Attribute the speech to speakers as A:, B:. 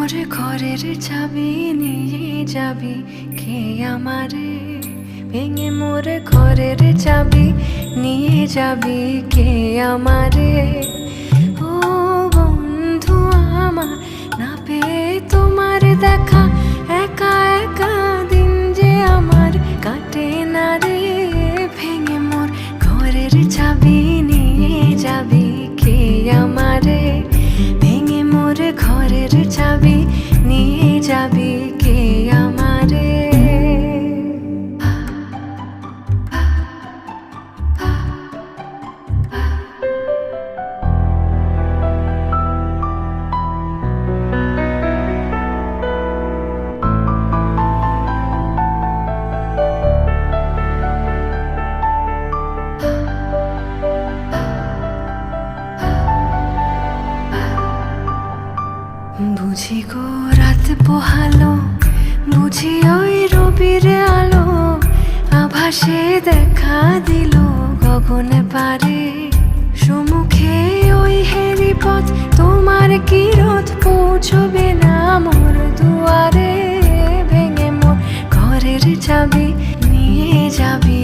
A: মোর ঘরের চাবি নিয়ে যাবি কে আমারে, ভেঙে মোর ঘরের চাবি নিয়ে যাবি কে আমারে। ও বন্ধু আমার, না পেয়ে তোমার দেখা, একা একা দিন যে আমার কাটে না রে। ভেঙে মোর ঘরের চাবি নিয়ে যাবি কে আমারে, ভেঙে মোর ঘরের চাবি নিয়ে যাবি কে আমারে। বুঝি গো রাত পোহালো, বুঝি ওই রবির আলো, আভাসে দেখা দিল গগনে পারে। সম্মুখে ওই হেরি পথ, তোমার কি রথ পৌঁছবে না মোর দুয়ারে। ভেঙে মোর ঘরের চাবি নিয়ে যাবি